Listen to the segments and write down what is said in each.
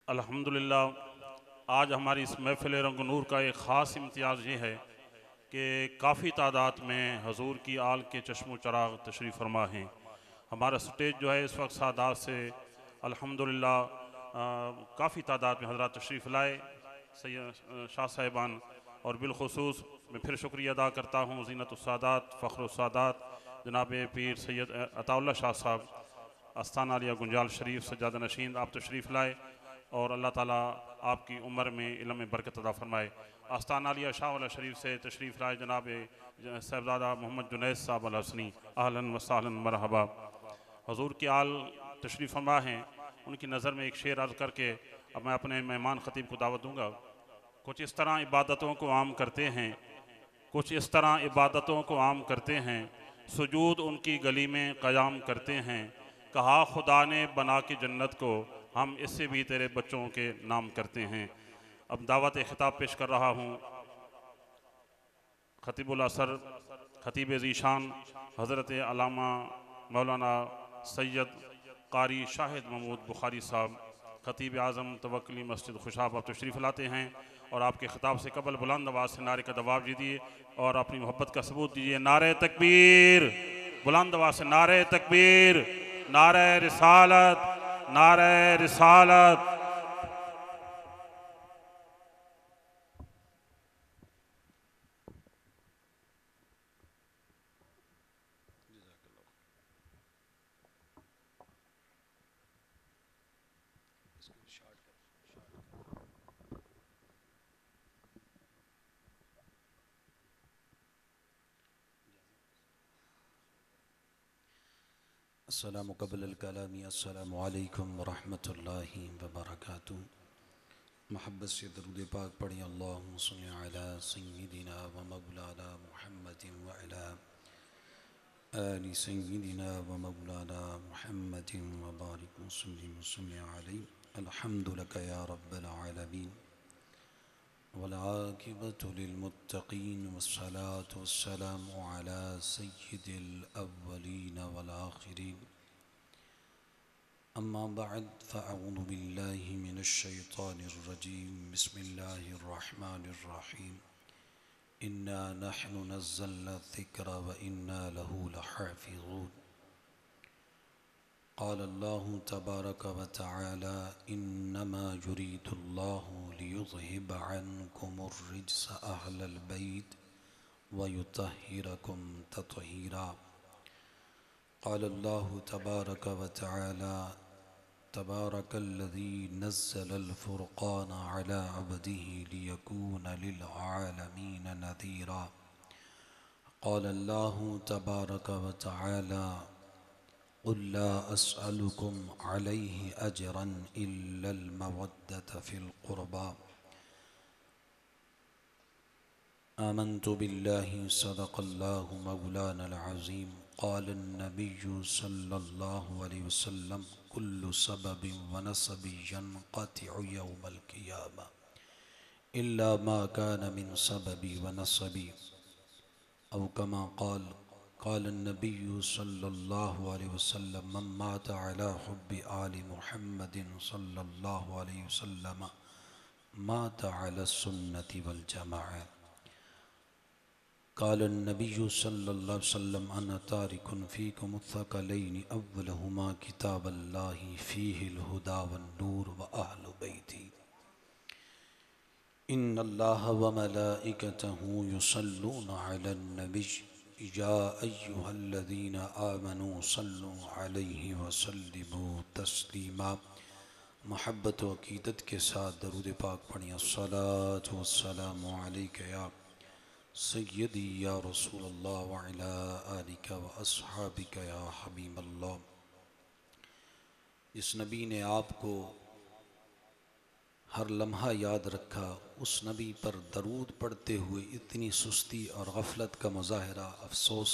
अल्हम्दुलिल्लाह आज हमारी इस महफ़िल रंग नूर का एक ख़ास इम्तियाज़ ये है कि काफ़ी तादाद में हजूर की आल के चश्मो चराग तशरीफ़ फरमा हैं। हमारा स्टेज जो है इस वक्त सादात से अल्हम्दुलिल्लाह काफ़ी तादाद में हज़रात तशरीफ़ लाए सैयद शाह साहिबान, और बिलखुसूस मैं फिर शुक्रिया अदा करता हूँ ज़ीनतुस्सादात फ़ख्रुस्सादात जनाब पीर सैयद अताउल्लाह शाह साहब आस्थाना लिया गुंजाल शरीफ सज्जादा नशीन, आप तशरीफ़ लाए और अल्लाह ताला आपकी उम्र में इल्म में बरकत अता फरमाए। आस्थाना लिया शाह वाला शरीफ से तशरीफ़ लाए जनाब साहबजादा मोहम्मद जुनैद साहब अल हसनी, आहलन व सहलन मरहबा। हजूर की आल तशरीफ़ फरमा हैं, उनकी नज़र में एक शेर अर्ज़ करके अब मैं अपने मेहमान ख़तीब को दावत दूँगा। कुछ इस तरह इबादतों को आम करते हैं, कुछ इस तरह इबादतों को आम करते हैं, सुजूद उनकी गली में क़याम करते हैं। कहा खुदा ने बना के जन्नत को, हम इससे भी तेरे बच्चों के नाम करते हैं। अब दावत खिताब पेश कर रहा हूँ खतीबुल असर खतीब ज़ीशान हज़रत अल्लामा मौलाना सैयद कारी शाहिद महमूद बुखारी साहब, खतीब आज़म तवक्ली मस्जिद खुशाब, आप तशरीफ़ लाते हैं और आपके ख़िताब से कबल बुलंद आवाज़ से नारे का दबाव दीजिए और अपनी मोहब्बत का सबूत दीजिए। नारे तकबीर, बुलंद आवाज़ से नारे तकबीर, नारे रिसालत, नारे रिसालत। अस्सलामु क़ब्लल कलामी अस्सलामु अलैकुम व रहमतुल्लाहि व बरकातुहू। मोहब्बत से दरूद पाक पढ़ें। अल्लाहुम्मा सल्लि अला सय्यिदिना व मौलाना मुहम्मदिन व अला आलि सय्यिदिना व मौलाना मुहम्मदिन व बारिक व सल्लिम व सल्लि अलैहि। अल्हम्दु लका या रब्बल आलमीन वल आक़िबतु लिल मुत्तक़ीन वस्सलातु वस्सलामु अला सय्यिदिल अव्वलीन वल आख़िरीन। अम्मा बअद फ़अऊज़ु बिल्लाहि मिनश शैतानिर रजीम। बिस्मिल्लाहिर रहमानिर रहीम। इन्ना नहनु नज़्ज़लना ज़िक्रा व इन्ना लहू लहाफ़िज़ून। क़ाल अल्लाहु तबारक व तआला इन्नमा युरीदुल्लाहु लियुज़हिबा अन्कुमुर रिज्स अहलल बैत व युतहिरकुम तत्हीरा। क़ाल अल्लाहु तबारक व तआला तबारकल्लज़ी नज़्ज़लल फ़ुरक़ान अला अब्दिही लियकून लिल आलमीन नज़ीरा। क़ाल अल्लाहु तबारक व तआला क़ुल ला अस्अलुकुम अलैहि अजरन इल्लल मवद्दत फ़िल क़ुरबा। आमन्तु बिल्लाहि सदक़ल्लाहु मौलानल अज़ीम। क़ाल अन्नबिय्यु सल्लल्लाहु अलैहि वसल्लम कुल्लु सबबिन व नसबिन यन्क़तिअ यौमल क़ियामा इल्ला मा कान मिन सबबी व नसबी औ कमा क़ाल। क़ाल अन्नबिय्यु सल्लल्लाहु अलैहि वसल्लम मन मात अला हुब्बि आलि मुहम्मदिन सल्लल्लाहु अलैहि वसल्लम मात अला सुन्नति वल जमाअह। क़ाल अन्नबिय्यु सल्लल्लाहु अलैहि वसल्लम अना तारिकुन फ़ीकुम अथ-थक़लैनि अव्वलहुमा किताबुल्लाहि फ़ीहिल हुदा वन नूर व अहलु बैती। इन्नल्लाह व मलाइकतहु युसल्लूना अलन नबी या अय्युहल्लज़ीना आमनू सल्लु अलैहि व सल्लिमू तस्लीमा। मोहब्बत व अक़ीदत के साथ दरूद पाक पढ़ें। अस्सलातु वस्सलामु अलैका या सय्यदी या रसूलल्लाह व अला आलिका व अस्हाबिका या हबीबल्लाह। जिस नबी ने आपको हर लम्हा याद रखा, उस नबी पर दरूद पढ़ते हुए इतनी सुस्ती और गफलत का मुज़ाहरा, अफसोस।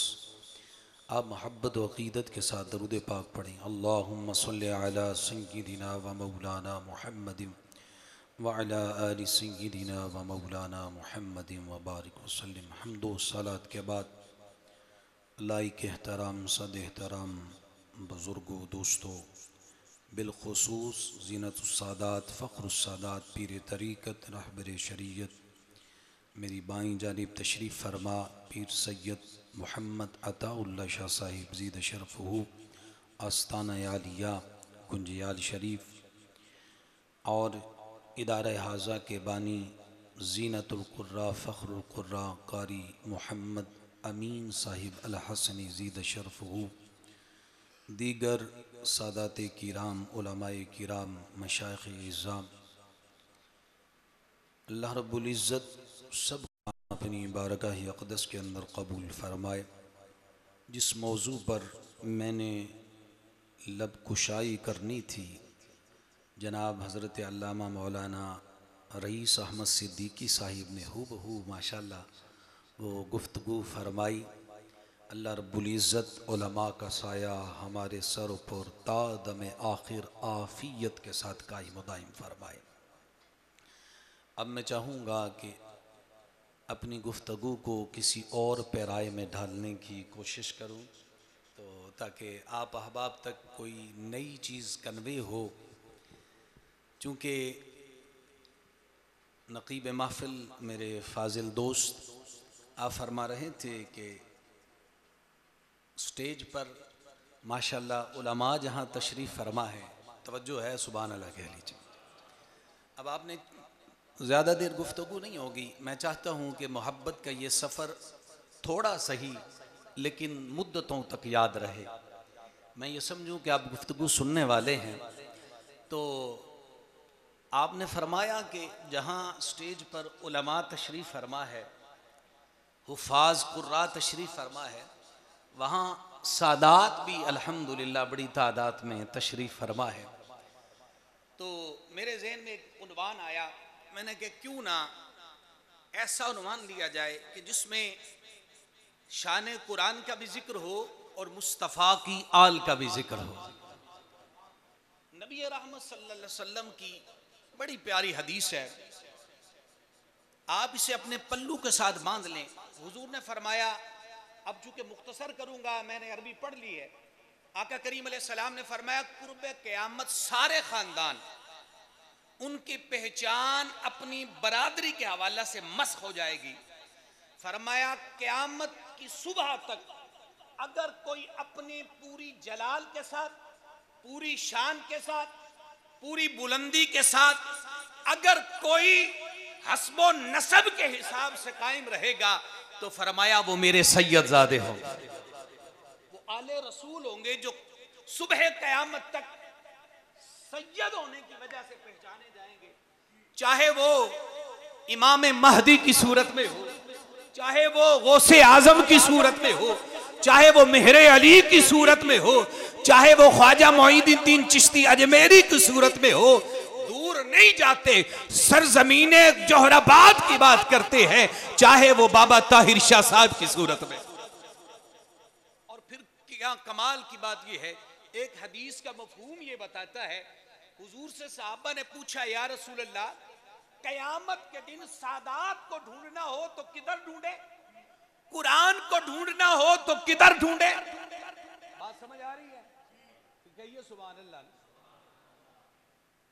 आप मोहब्बत व अक़ीदत के साथ दरूद पाक पढ़ें। अल्लाहुम्मा सल्लि अला सय्यिदिना व मौलाना मुहम्मदिन व अला आलि सय्यिदिना व मौलाना मुहम्मदिन व बारिक व सल्लिम। हम्दो सलात के बाद लाइक एहतराम सद एहतराम बुज़ुर्गों, दोस्तों, बिलखुसूस ज़ीनतुस्सादात फ़ख्रुस्सादात पीर तरीक़त रहबर शरीयत मेरी बाईं जानिब तशरीफ़ फरमा पीर सैयद मोहम्मद अताउल्लाह शाह साहिब ज़ीद शरफ़हू आस्ताना आलिया कुंजियाल शरीफ और इदारा हाजा के बानी ज़ीनतुल कुर्रा फ़ख्रुल कुर्रा कारी मोहम्मद अमीन साहिब अल हसनी ज़ीद शरफ़हू दीगर सादात किराम उलमाए किराम मशाइख़ इज़्ज़ाम अल्लाह रब्बुल इज़्ज़त सब अपनी बारगाह अक़दस के अंदर कबूल फरमाए। जिस मौजू पर मैंने लब कुशाई करनी थी जनाब हज़रत अल्लामा मौलाना रईस अहमद सिद्दीकी साहिब ने हूबहू माशाअल्लाह वो गुफ्तगू फरमाई। अल्लाह रब्बुल इज़्ज़त उलमा का साया हमारे सर पर ता दम आखिर आफ़ियत के साथ कायम व दायम फरमाए। अब मैं चाहूँगा कि अपनी गुफ्तगू को किसी और पैराए में ढालने की कोशिश करूँ तो ताकि आप अहबाब तक कोई नई चीज़ कन्वे हो। चूँकि नक़ीब महफ़िल मेरे फ़ाज़िल दोस्त आप फरमा रहे थे कि स्टेज पर माशाअल्लाह उलमा जहाँ तशरीफ़ फरमा है, तवज्जो है, सुभान अल्लाह कह लीजिए। अब आपने ज़्यादा देर गुफ्तगू नहीं होगी, मैं चाहता हूँ कि मोहब्बत का ये सफ़र थोड़ा सही लेकिन मुद्दतों तक याद रहे। मैं ये समझूँ कि आप गुफ्तगू सुनने वाले हैं। तो आपने फरमाया कि जहाँ स्टेज पर उलमा तशरीफ़ फरमा है, हुफ़ाज़ कुर्रा तशरीफ़ फरमा है, वहाँ सादात भी अल्हम्दुलिल्लाह बड़ी तादाद में तशरीफ़ फरमा है। तो मेरे ज़हन में एक उन्वान आया, मैंने कहा क्यों ना ऐसा उन्वान लिया जाए कि जिसमें शान कुरान का भी जिक्र हो और मुस्तफ़ा की आल का भी जिक्र हो। नबी रहमत सल्लल्लाहु अलैहि वसल्लम की बड़ी प्यारी हदीस है, आप इसे अपने पल्लू के साथ बांध लें। हुजूर ने फरमाया, अब चूंकि मुख्तसर करूंगा, मैंने अरबी पढ़ ली है। आका करीम अलैहिस्सलाम ने फरमाया, कुर्बे क़यामत सारे ख़ानदान उनकी पहचान अपनी बरादरी के हवाला से मस्ख हो जाएगी। फरमाया क़यामत की सुबह तक अगर कोई अपनी पूरी जलाल के साथ, पूरी शान के साथ, पूरी बुलंदी के साथ अगर कोई हस्बो नसब के हिसाब से कायम रहेगा तो फरमाया वो मेरे सैयदजादे होंगे, वो आले रसूल होंगे जो सुबह क़यामत तक सैयद होने की वजह से पहचाने जाएंगे। चाहे वो इमाम महदी की सूरत में हो, चाहे वो गौसे आजम की सूरत में हो, चाहे वो मेहरे अली की सूरत में हो, चाहे वो ख्वाजा मोइनुद्दीन चिश्ती अजमेरी की सूरत में हो, दूर नहीं जाते, सरजमीने जोहराबाद की बात करते हैं, चाहे वो बाबा ताहिर शाह साहब की सूरत में। और फिर क्या कमाल की बात यह है, एक हदीस का मफहूम ये बताता है, हुजूर से साहबा ने पूछा, या रसूल अल्लाह, कयामत के दिन सादात को ढूंढना हो तो किधर ढूंढे, कुरान को ढूंढना हो तो किधर ढूंढे। बात समझ आ रही है? कहिए सुभान अल्लाह।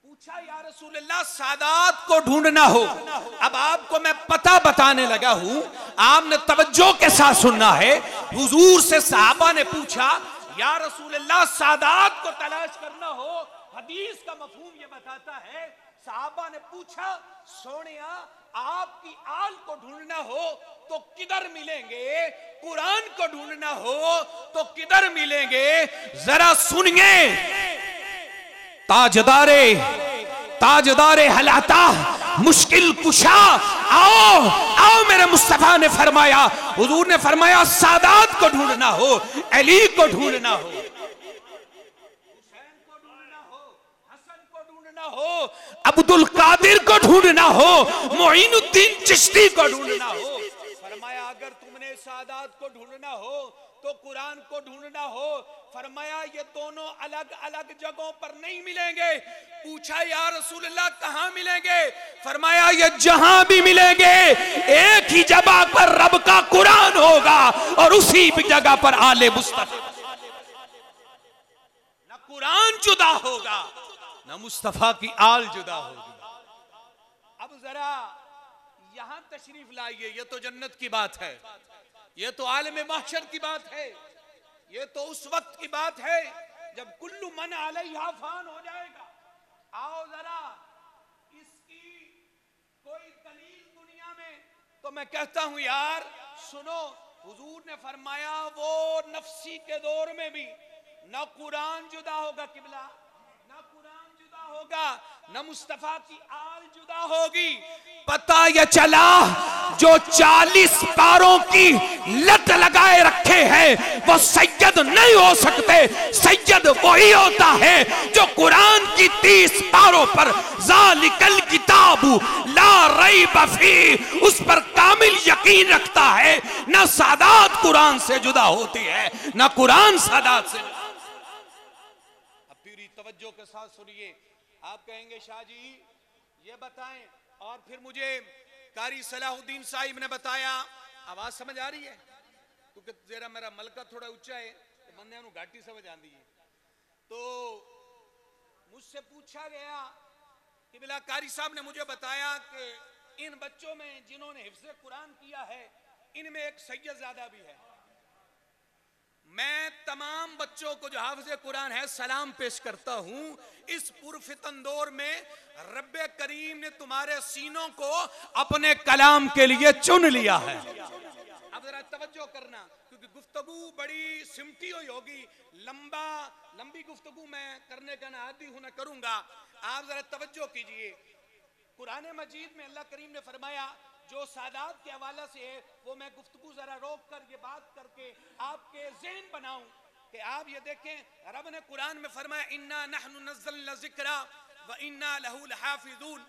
पूछा, या रसूल अल्लाह, सादात को ढूंढना हो। अब आपको मैं पता बताने लगा हूं, आपने तवज्जो के साथ सुनना है। हुजूर से साहबा ने पूछा, या रसूल अल्लाह, सादात को तलाश करना हो, हदीस का मफहूम ये बताता है। साहबा ने पूछा, सोनिया आपकी आल को ढूंढना हो तो किधर मिलेंगे, कुरान को ढूंढना हो तो किधर मिलेंगे। जरा सुनिए, ताजदारे हलाता मुश्किल कुशा, आओ आओ मेरे मुस्तफा ने फरमाया, हुजूर ने फरमाया सादात को ढूंढना हो, अली को ढूंढना हो, हुसैन को ढूंढना हो, हसन को ढूंढना हो, अब्दुल कादिर को ढूंढना हो, मोइनुद्दीन चिश्ती को ढूंढना हो। फरमाया अगर तुमने सादात को ढूंढना हो तो कुरान को ढूंढना हो। फरमाया ये दोनों अलग अलग जगहों पर नहीं मिलेंगे। पूछा, या रसूल अल्लाह कहां मिलेंगे। फरमाया ये जहां भी मिलेंगे एक ही जगह पर रब का कुरान होगा और उसी जगह पर आले मुस्तफा। कुरान जुदा होगा, ना मुस्तफा की आल जुदा होगी। अब जरा यहां तशरीफ लाइए, ये तो जन्नत की बात है, ये तो आलम महशर की बात है, ये तो उस वक्त की बात है जब कुल्लु मन अलैहा फान हो जाएगा। आओ जरा इसकी कोई दलील दुनिया में, तो मैं कहता हूं यार सुनो, हुजूर ने फरमाया वो नफसी के दौर में भी ना कुरान जुदा होगा किबला, ना कुरान जुदा होगा, ना मुस्तफा की आल जुदा होगी। पता ये चला जो 40 पारों की लत लगाए रखे हैं वो सैयद नहीं हो सकते। सैयद वही होता है जो कुरान की 30 पारों पर ज़ालिकल किताबु ला रैब फीह उस पर कामिल यकीन रखता है। ना सादात कुरान से जुदा होती है, ना कुरान सादात से। अब पूरी तवज्जो के साथ सुनिए। आप कहेंगे शाह जी ये बताएं, और फिर मुझे कारी सलाहुद्दीन साहिब ने बताया, आवाज समझ आ रही है क्योंकि जरा मेरा मलका थोड़ा ऊंचा है तो बंदे नु घाटी समझ आती है। तो मुझसे पूछा गया कि बिला कारी साहब ने मुझे बताया कि इन बच्चों में जिन्होंने हिफ्ज़ कुरान किया है इनमें एक सैयदजादा भी है। मैं तमाम बच्चों को जो हाफिज़ कुरान है सलाम पेश करता हूं। इस पुरफितन दौर में रब्बे करीम ने तुम्हारे सीनों को अपने कलाम के लिए चुन लिया है। अब जरा तवज्जो करना क्योंकि गुफ्तगू बड़ी सिमटी हुई होगी, लंबी गुफ्तगू मैं करने का ना आदी हूं, ना करूंगा। आप जरा तवज्जो कीजिए। कुरान मजीद में अल्लाह करीम ने फरमाया जो सादात के हवाला से है वो मैं गुफ्तगू जरा रोक कर ये बात करके आपके ज़हन बनाऊं कि आप ये देखें, रब ने कुरान में फरमाया इन्ना नहनु नज़्ज़लना ज़िक्रा व इन्ना लहू लहाफ़िज़ून,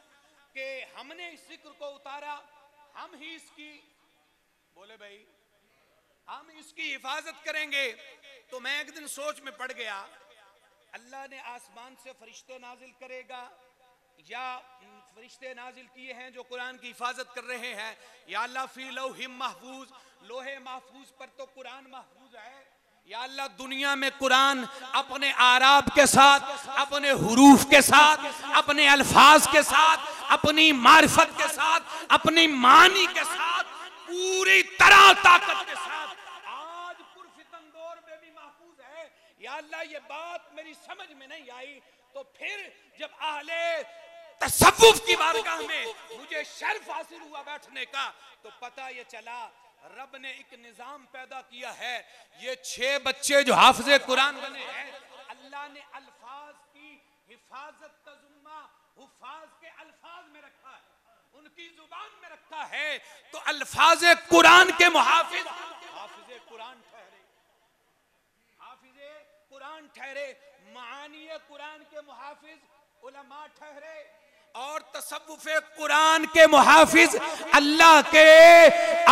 कि हमने इस जिक्र को उतारा, हम ही इसकी बोले भाई हम इसकी हिफाजत करेंगे। तो मैं एक दिन सोच में पड़ गया, अल्लाह ने आसमान से फरिश्ते नाजिल करेगा या फरिश्ते नाजिल किए हैं जो कुरान की हिफाजत कर रहे हैं, या अल्लाह फी लौहिम महफूज, लोहे महफूज पर तो कुरान महफूज है, या अल्लाह दुनिया में कुरान अपने आराब के साथ, अपने हुरूफ के साथ, अपने अल्फाज के साथ, अपनी मारिफत के साथ, अपनी मानी के साथ, पूरी तरह ताकत के साथ आज पुरफितन दौर में भी महफूज है। या अल्लाह ये बात मेरी समझ में नहीं आई, तो फिर जब आहले तसव्वुफ की बारगाह में मुझे शर्फ हासिल हुआ बैठने का, तो पता ये चला रब ने एक निजाम पैदा किया है। ये 6 बच्चे जो हाफिज़े कुरान बने हैं, अल्लाह ने अल्फाज की हिफाजत का जुम्मा हुफाज के अल्फाज में रखा है, उनकी जुबान में रखा है। तो अल्फाज कुरान के मुहाफिज हाफिज़े कुरान ठहरे, हाफिज़े कुरान ठहरे, मानी कुरान के मुहाफिज उलमा ठहरे, और तसव्वुफ़े कुरान के मुहाफिज अल्लाह के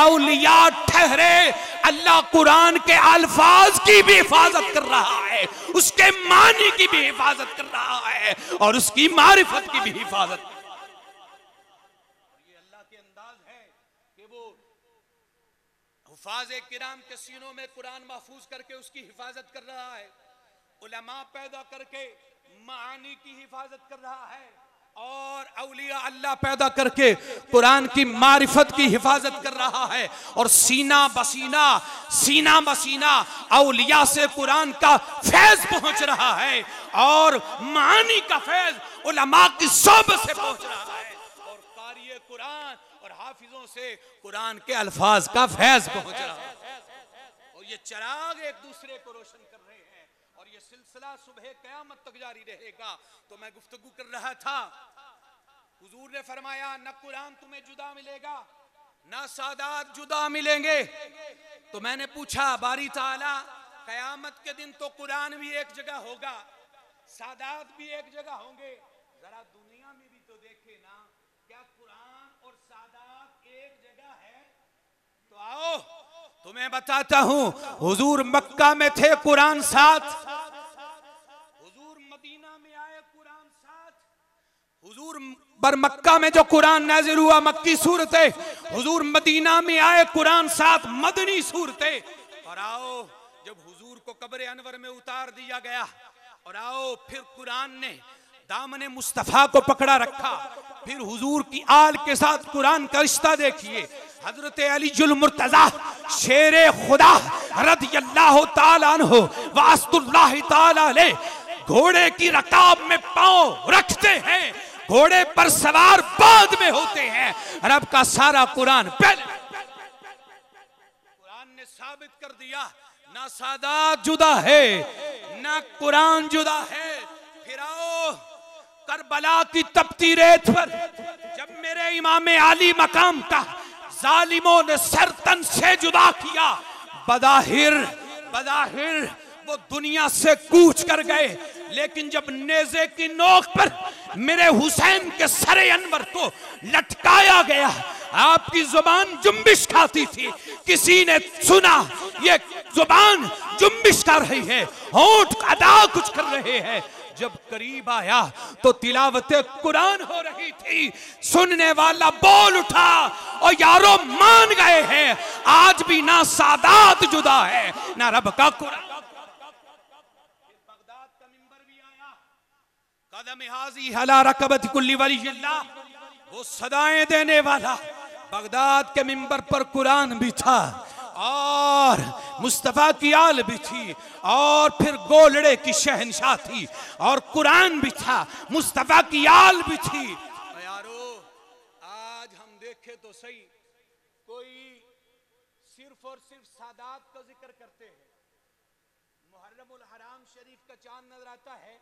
औलिया ठहरे। अल्लाह कुरान के अल्फाज की भी हिफाजत कर रहा है, उसके मानी की भी हिफाजत कर रहा है, और उसकी मारिफत की भी हिफाजत। ये अल्लाह के अंदाज है कि वो हुफाज़े किराम के सीनों में कुरान महफूज करके उसकी हिफाजत कर रहा है, उलमा पैदा करके मानी की हिफाजत कर रहा है, और औलिया अल्लाह पैदा करके कुरान की मारिफत की हिफाजत कर रहा है। और सीना बसीना औलिया से कुरान का फैज पहुंच रहा है, और मानी का फैज उलमा की सोबत से पहुंच रहा है, और कारी कुरान और हाफिजों से कुरान के अल्फाज का फैज पहुंच रहा है। और ये चिराग एक दूसरे को रोशन कर रहे हैं, और ये सिलसिला सुबह क़यामत तक जारी रहेगा। तो मैं गुफ्तगू कर रहा था, हुजूर ने फरमाया न कुरान तुम्हें जुदा मिलेगा, ना सादात जुदा मिलेंगे। तो मैंने पूछा बारी ताला क़यामत के दिन तो कुरान भी एक जगह होगा, सादात भी एक जगह होंगे, जरा दुनिया में भी तो देखे ना, क्या कुरान और सादात एक जगह है? तो आओ तुम्हें बताता हूं, हुजूर मक्का में थे कुरान साथ, हुजूर मदीना में आए कुरान साथ, हुजूर पर मक्का में जो कुरान नाजिल हुआ मक्की सूरतें, हुजूर मदीना में आए कुरान साथ मदनी सूरतें। और आओ जब हुजूर को कब्र अनवर में उतार दिया गया और आओ फिर कुरान ने दामने मुस्तफा को पकड़ा रखा। फिर हुजूर की आल के साथ कुरान का रिश्ता देखिए। हजरत अली जुल मुर्तजा शेरे खुदा रदियल्लाहु ताला अन्हु वास्तुल्लाह ताला अलैह घोड़े की रकाब में पांव रखते हैं, घोड़े पर सवार बाद में होते हैं। रब का सारा कुरान पहले कुरान ने साबित कर दिया, ना सादात जुदा है ना कुरान जुदा है। फिर आओ करबला की तपती रेत पर जब मेरे इमाम आली मकाम का जालिमों ने सर तन से जुदा किया, बदाहिर वो दुनिया से कूच कर गए, लेकिन जब नेज़े की नोक पर मेरे हुसैन के सरे अनवर को लटकाया गया, आपकी जुबान जुम्बिश खाती थी। किसी ने सुना ये जुबान जुम्बिश कर रही है, होंठ अदा कुछ कर रहे हैं। जब करीब आया तो तिलावत कुरान हो रही थी, सुनने वाला बोल उठा और यारो मान गए हैं आज भी ना सादात जुदा है ना रब का कुरान। बगदाद का मिंबर भी आया, कदम हाजी हला रकबत कुल्ली वलील्लाह, वो सदाएं देने वाला। बगदाद के मिंबर पर कुरान भी था और मुस्तफा की आल भी थी और फिर गोलड़े की शहनशाह थी और कुरान भी था, मुस्तफा की आल भी थी। यारो आज हम देखे तो सही, कोई सिर्फ और सिर्फ सादात का जिक्र करते हैं। मुहर्रमुल हराम शरीफ का चांद नजर आता है,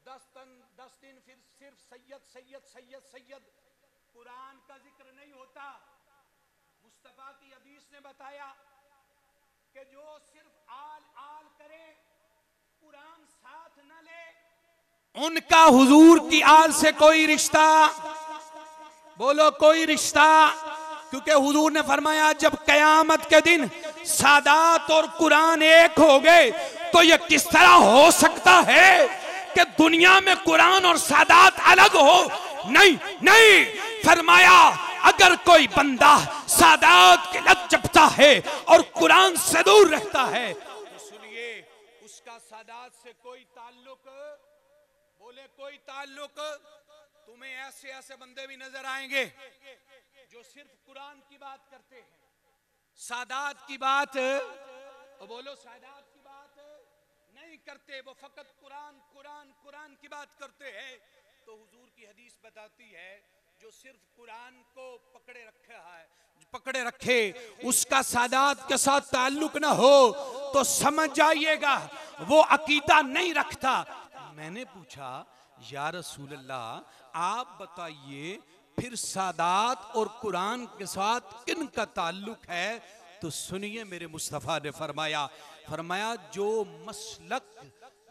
10 दिन फिर सिर्फ सैयद सैयद सैयद सैयद, कुरान का जिक्र नहीं होता। मुस्तफा की हदीस ने बताया कि जो सिर्फ आल आल करे, कुरान साथ न ले, उनका हुजूर की आल से कोई रिश्ता, बोलो कोई रिश्ता। क्योंकि हुजूर ने फरमाया जब कयामत के दिन सादात और कुरान एक हो गए तो यह किस तरह हो सकता है कि दुनिया में कुरान और सादात अलग हो। नहीं नहीं, फरमाया अगर कोई बंदा सादात की लत जपता है और कुरान से दूर रहता है तो सुनिए उसका सादात से कोई ताल्लुक, बोले कोई ताल्लुक। तुम्हें ऐसे ऐसे बंदे भी नजर आएंगे जो सिर्फ कुरान की बात करते हैं, सादात की बात, बोलो सादात की बात नहीं करते, वो फकत कुरान कुरान कुरान की बात करते हैं। तो हुजूर की हदीस बताती है जो सिर्फ कुरान को पकड़े रखे उसका सादात के साथ ताल्लुक ना हो तो समझ जाइएगा वो अकीदा नहीं रखता। मैंने पूछा या रसूल अल्लाह आप बताइए फिर सादात और कुरान के साथ किन का ताल्लुक है? तो सुनिए मेरे मुस्तफ़ा ने फरमाया जो मसलक,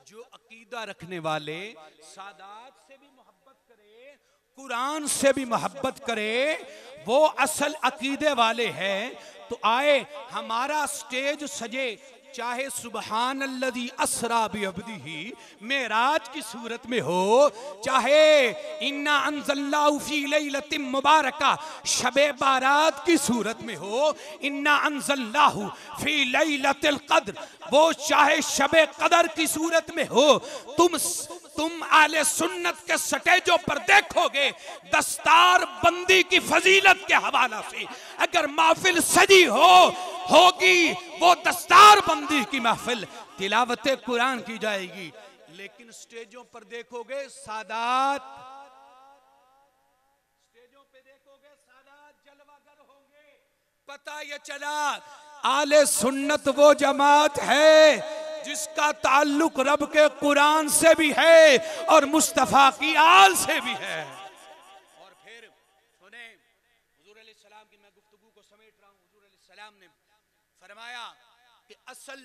जो अकीदा रखने वाले सादात से भी मोहब्बत करे, कुरान से भी मोहब्बत करे, वो असल अकीदे वाले हैं। तो आए हमारा स्टेज सजे, चाहे सुबहान अल्लज़ी अस्रा बिअब्दिही मेराज की सूरत में हो, चाहे इन्ना अंज़लनाहु फी लैलतिन मुबारका शबे बारात की सूरत में हो, इन्ना अंज़लनाहु फी लैलतिल क़द्र वो चाहे शबे कदर की सूरत में हो। तुम आले सुन्नत के स्टेजों पर देखोगे दस्तार बंदी की फजीलत के हवाला से अगर महफिल सजी होगी वो दस्तार बंदी की महफिल, तिलावत कुरान की जाएगी। लेकिन स्टेजों पर देखोगे सादात, स्टेजों पे देखोगे सादात जलवागर होंगे। पता ये चला आले सुन्नत वो जमात है जिसका ताल्लुक रब के कुरान से भी है और मुस्तफा की आल से भी है। और फिर सुने हुजूर अलैहिस्सलाम की मैं गुफ्तगू को समेट रहा हूं। हुजूर अलैहिस्सलाम ने फरमाया कि असल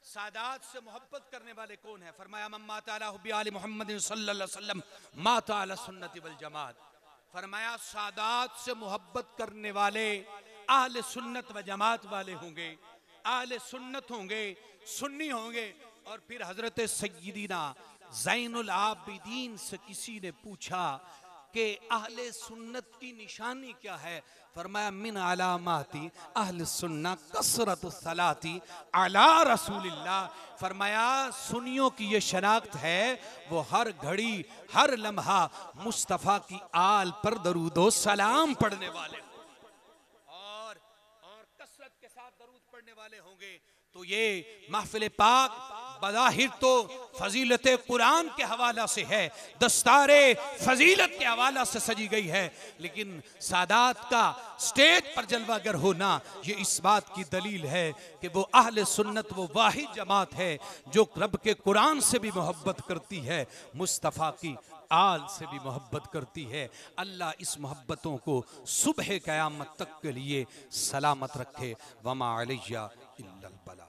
सादात से मोहब्बत करने वाले कौन है? फरमाया मम्मा ताला हुब्बी आले मोहम्मद सल्लल्लाहु अलैहि वसल्लम मा ताला सुन्नति वल जमात। फरमाया सादात से मोहब्बत करने वाले आहले सुन्नत व जमात वाले होंगे, आहले सुन्नत होंगे, सुन्नी होंगे। और फिर हजरत सय्यदीना ज़ैनुल आबिदीन से किसी ने पूछा कि अहले सुन्नत की निशानी क्या है। फरमाया मिन अलामाती अहल सुन्ना कसरत सलाती अला रसूलिल्लाह। फरमाया सुन्नियों की ये शनाख्त है वो हर घड़ी हर लम्हा मुस्तफ़ा की आल पर दरूदो सलाम पढ़ने वाले और कसरत के साथ दरूद पढ़ने वाले होंगे। तो ये महफिल पाक बज़ाहिर तो फजीलत कुरान के हवाला से है, दस्तारे फजीलत के हवाला से सजी गई है, लेकिन सादात का स्टेज पर जलवागर होना ये इस बात की दलील है कि वो अहले सुन्नत वो वाहिद जमात है जो रब के कुरान से भी मोहब्बत करती है, मुस्तफ़ा की आल से भी मोहब्बत करती है। अल्लाह इस मोहब्बतों को सुबह क़यामत तक के लिए सलामत रखे। वमा अलैया इल्लल बला।